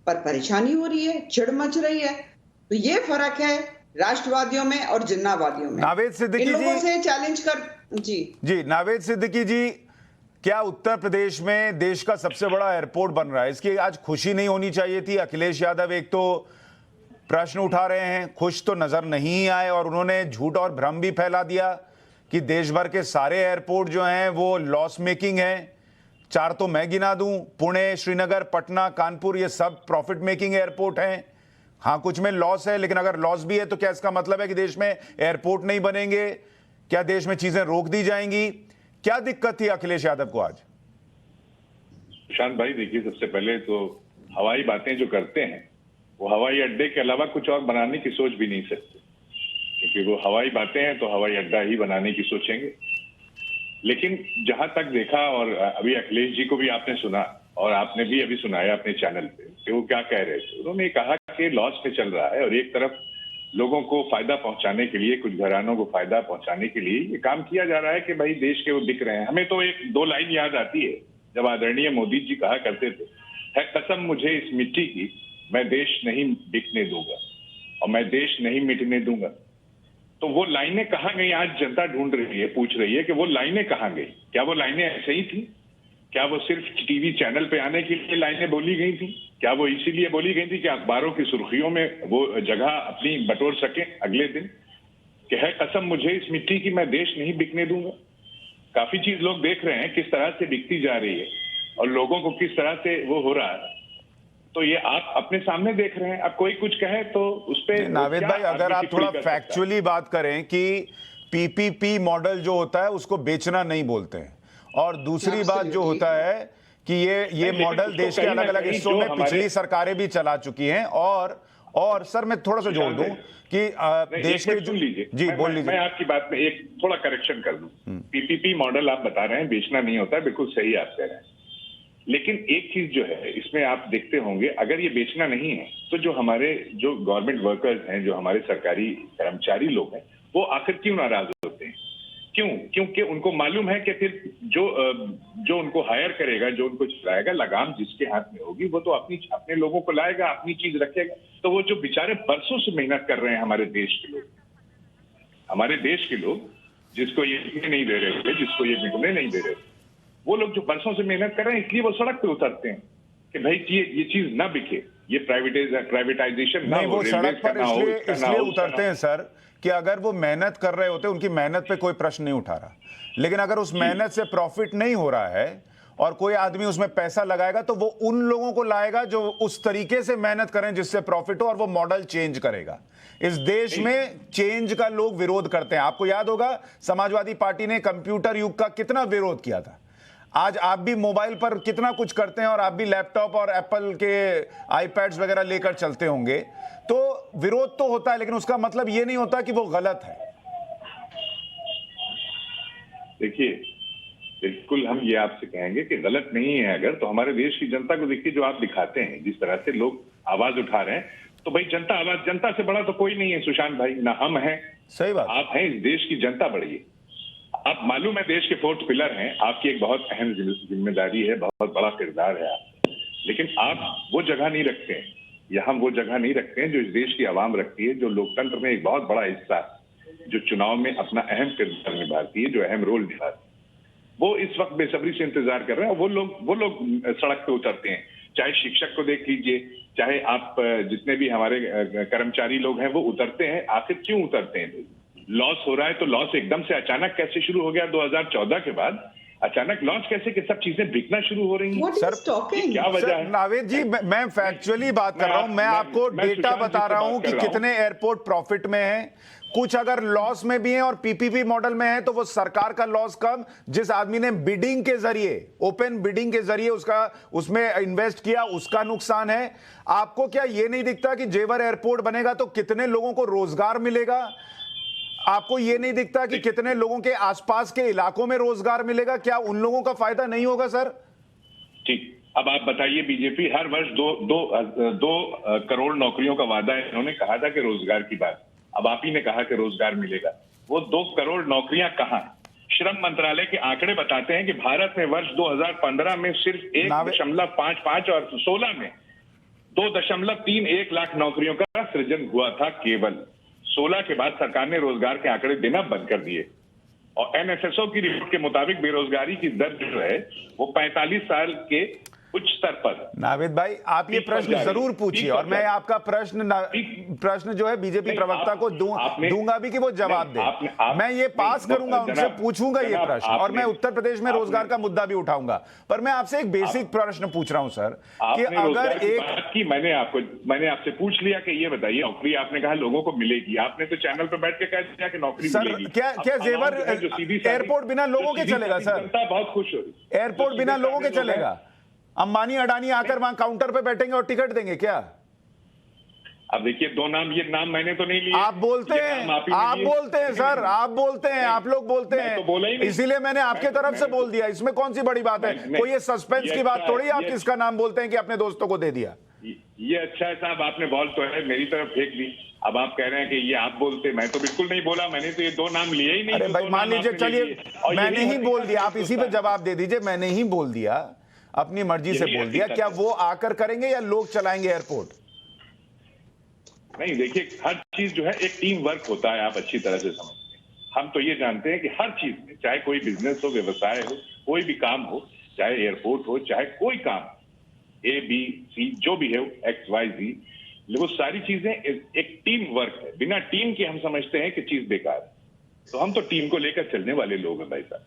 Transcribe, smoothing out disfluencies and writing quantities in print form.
पर परेशानी हो रही है, चिढ़ मच रही है। तो ये फर्क है राष्ट्रवादियों में और जिन्नावादियों में। नावेद सिद्दीकी इन लोगों जी से चैलेंज कर जी नावेद सिद्दीकी जी, क्या उत्तर प्रदेश में देश का सबसे बड़ा एयरपोर्ट बन रहा है, इसकी आज खुशी नहीं होनी चाहिए थी? अखिलेश यादव एक तो प्रश्न उठा रहे हैं, खुश तो नजर नहीं आए और उन्होंने झूठ और भ्रम भी फैला दिया कि देश भर के सारे एयरपोर्ट जो हैं वो लॉस मेकिंग हैं। 4 तो मैं गिना दूं, पुणे, श्रीनगर, पटना, कानपुर, ये सब प्रॉफिट मेकिंग एयरपोर्ट हैं। हाँ, कुछ में लॉस है, लेकिन अगर लॉस भी है तो क्या इसका मतलब है कि देश में एयरपोर्ट नहीं बनेंगे? क्या देश में चीजें रोक दी जाएंगी? क्या दिक्कत थी अखिलेश यादव को आज? प्रशांत भाई, देखिए, सबसे पहले तो हवाई बातें जो करते हैं वो हवाई अड्डे के अलावा कुछ और बनाने की सोच भी नहीं सकते, क्योंकि वो हवाई बातें हैं तो हवाई अड्डा ही बनाने की सोचेंगे। लेकिन जहां तक देखा, और अभी अखिलेश जी को भी आपने सुना और आपने भी अभी सुनाया अपने चैनल पे कि वो क्या कह रहे थे। उन्होंने कहा कि लॉस पे चल रहा है और एक तरफ लोगों को फायदा पहुंचाने के लिए, कुछ घरानों को फायदा पहुंचाने के लिए ये काम किया जा रहा है कि भाई देश के वो बिक रहे हैं। हमें तो एक दो लाइन याद आती है जब आदरणीय मोदी जी कहा करते थे, है कसम मुझे इस मिट्टी की, मैं देश नहीं बिकने दूंगा और मैं देश नहीं मिटने दूंगा। तो वो लाइनें कहाँ गई? आज जनता ढूंढ रही है, पूछ रही है कि वो लाइनें कहाँ गई। क्या वो लाइनें ऐसे ही थी? क्या वो सिर्फ टीवी चैनल पे आने के लिए लाइनें बोली गई थी? क्या वो इसीलिए बोली गई थी कि अखबारों की सुर्खियों में वो जगह अपनी बटोर सके अगले दिन, कि है कसम मुझे इस मिट्टी की, मैं देश नहीं बिकने दूंगा। काफी चीज लोग देख रहे हैं किस तरह से बिकती जा रही है और लोगों को किस तरह से वो हो रहा है। तो ये आप अपने सामने देख रहे हैं। अब कोई कुछ कहे तो उस पे नावेद भाई, अगर आप थोड़ा फैक्चुअली बात करें कि पीपीपी मॉडल जो होता है उसको बेचना नहीं बोलते हैं, और दूसरी बात जो होता है कि ये मॉडल देश के अलग अलग हिस्सों में पिछली सरकारें भी चला चुकी हैं। और सर मैं थोड़ा सा जोड़ दूं कि देश के सुन लीजिए जी बोल लीजिए। मैं आपकी बात में एक थोड़ा करेक्शन कर दूं। पीपीपी मॉडल आप बता रहे हैं बेचना नहीं होता है, बिल्कुल सही आप कह रहे हैं। लेकिन एक चीज जो है इसमें आप देखते होंगे, अगर ये बेचना नहीं है तो जो हमारे जो गवर्नमेंट वर्कर्स हैं, जो हमारे सरकारी कर्मचारी लोग हैं, वो आखिर क्यों नाराज होते हैं? क्यों? क्योंकि उनको मालूम है कि फिर जो उनको हायर करेगा, जो उनको चलाएगा, लगाम जिसके हाथ में होगी वो तो अपने लोगों को लाएगा, अपनी चीज रखेगा। तो वो जो बेचारे बरसों से मेहनत कर रहे हैं हमारे देश के लोग, जिसको ये बिकने नहीं दे रहे थे, जिसको ये बिकने नहीं दे रहे थे, वो लोग जो बरसों से मेहनत कर रहे हैं, इसलिए वो सड़क पे उतरते हैं कि भाई ये चीज ना बिके, ये प्राइवेटाइजेशन ना हो। वो सड़क पर इसलिए उतरते हैं सर कि अगर वो मेहनत कर रहे होते, उनकी मेहनत पे कोई प्रश्न नहीं उठा रहा, लेकिन अगर उस मेहनत से प्रॉफिट नहीं हो रहा है और कोई आदमी उसमें पैसा लगाएगा तो वो उन लोगों को लाएगा जो उस तरीके से मेहनत करें जिससे प्रॉफिट हो, और वो मॉडल चेंज करेगा। इस देश में चेंज का लोग विरोध करते हैं। आपको याद होगा समाजवादी पार्टी ने कंप्यूटर युग का कितना विरोध किया था। आज आप भी मोबाइल पर कितना कुछ करते हैं और आप भी लैपटॉप और एप्पल के आईपैड्स वगैरह लेकर चलते होंगे। तो विरोध तो होता है, लेकिन उसका मतलब ये नहीं होता कि वो गलत है। देखिए, बिल्कुल हम ये आपसे कहेंगे कि गलत नहीं है अगर, तो हमारे देश की जनता को देखिए, जो आप दिखाते हैं, जिस तरह से लोग आवाज उठा रहे हैं, तो भाई जनता से बड़ा तो कोई नहीं है सुशांत भाई, ना हम हैं, सही बात, आप हैं। इस देश की जनता बड़ी है। आप मालूम है देश के 4th पिलर हैं, आपकी एक बहुत अहम जिम्मेदारी है, बहुत बड़ा किरदार है आप, लेकिन आप वो जगह नहीं रखते हैं, या हम वो जगह नहीं रखते हैं जो इस देश की आवाम रखती है, जो लोकतंत्र में एक बहुत बड़ा हिस्सा, जो चुनाव में अपना अहम किरदार निभाती है, जो अहम रोल निभाती है। वो इस वक्त बेसब्री से इंतजार कर रहे हैं। वो लोग सड़क पे उतरते हैं। चाहे शिक्षक को देख लीजिए, चाहे आप जितने भी हमारे कर्मचारी लोग हैं वो उतरते हैं। आखिर क्यों उतरते हैं? लॉस हो रहा है तो लॉस एकदम से अचानक कैसे शुरू हो गया? 2014 के बाद अचानक लॉन्च कैसे कि सब चीजें बिकना शुरू हो रही हैं? सर क्या वजह है? नावेद जी, मैं फैक्चुअली बात कर रहा हूं, मैं आपको डेटा बता रहा हूं कि कितने एयरपोर्ट प्रॉफिट में हैं, कुछ अगर लॉस में भी हैं और पीपीपी मॉडल में है तो वो सरकार का लॉस कम, जिस आदमी ने बिडिंग के जरिए, ओपन बिडिंग के जरिए उसमें इन्वेस्ट किया, उसका नुकसान है। आपको क्या ये नहीं दिखता कि जेवर एयरपोर्ट बनेगा तो कितने लोगों को रोजगार मिलेगा? आपको ये नहीं दिखता कि कितने लोगों के आसपास के इलाकों में रोजगार मिलेगा? क्या उन लोगों का फायदा नहीं होगा सर? ठीक, अब आप बताइए, बीजेपी हर वर्ष दो करोड़ नौकरियों का वादा है, इन्होंने कहा था कि रोजगार की बात, अब आप ही ने कहा कि रोजगार मिलेगा। वो 2 करोड़ नौकरियां कहां? श्रम मंत्रालय के आंकड़े बताते हैं कि भारत में वर्ष 2015 में सिर्फ 1.55 और 16 में 2.31 लाख नौकरियों का सृजन हुआ था केवल। 16 के बाद सरकार ने रोजगार के आंकड़े देना बंद कर दिए और एनएसएसओ की रिपोर्ट के मुताबिक बेरोजगारी की दर जो है वो 45 साल के उच्च स्तर पर। नावेद भाई, आप ये प्रश्न जरूर पूछिए और मैं आपका प्रश्न जो है बीजेपी प्रवक्ता को दूंगा भी कि वो जवाब दे। मैं ये पास करूंगा, उनसे पूछूंगा ये प्रश्न, और मैं उत्तर प्रदेश में रोजगार का मुद्दा भी उठाऊंगा। पर मैं आपसे एक बेसिक प्रश्न पूछ रहा हूं सर कि अगर एक मैंने आपसे पूछ लिया कि ये बताइए, नौकरी आपने कहा लोगों को मिलेगी, आपने तो चैनल पर बैठ के कह दिया कि नौकरी मिलेगी। क्या जेवर एयरपोर्ट बिना लोगों के चलेगा सर? जनता बहुत खुश हो रही, एयरपोर्ट बिना लोगों के चलेगा? अंबानी अडानी आकर वहां काउंटर पे बैठेंगे और टिकट देंगे क्या? अब देखिए, दो नाम, ये नाम मैंने तो नहीं लिया। आप बोलते हैं सर, आप बोलते हैं, आप लोग बोलते हैं, इसीलिए मैंने आपके तरफ से बोल दिया। इसमें कौन सी बड़ी बात है? कोई ये सस्पेंस की बात थोड़ी, आप किसका नाम बोलते हैं कि अपने दोस्तों को दे दिया। ये अच्छा है साहब, आपने बॉल तो है मेरी तरफ फेंक दी। अब आप कह रहे हैं कि ये आप बोलते, मैं तो बिल्कुल नहीं बोला, मैंने तो ये दो नाम लिए ही नहीं। अरे भाई मान लीजिए, चलिए मैंने ही बोल दिया, आप इसी पे जवाब दे दीजिए। मैंने ही बोल दिया, अपनी मर्जी से बोल दिया, क्या वो आकर करेंगे या लोग चलाएंगे एयरपोर्ट? नहीं, देखिए, हर चीज जो है एक टीम वर्क होता है, आप अच्छी तरह से समझते हैं। हम तो ये जानते हैं कि हर चीज में, चाहे कोई बिजनेस हो, व्यवसाय हो, कोई भी काम हो, चाहे एयरपोर्ट हो, चाहे कोई काम, ए बी सी जो भी है, XYZ, वो सारी चीजें एक टीम वर्क है। बिना टीम के हम समझते हैं कि चीज बेकार है। तो हम तो टीम को लेकर चलने वाले लोग हैं भाई साहब।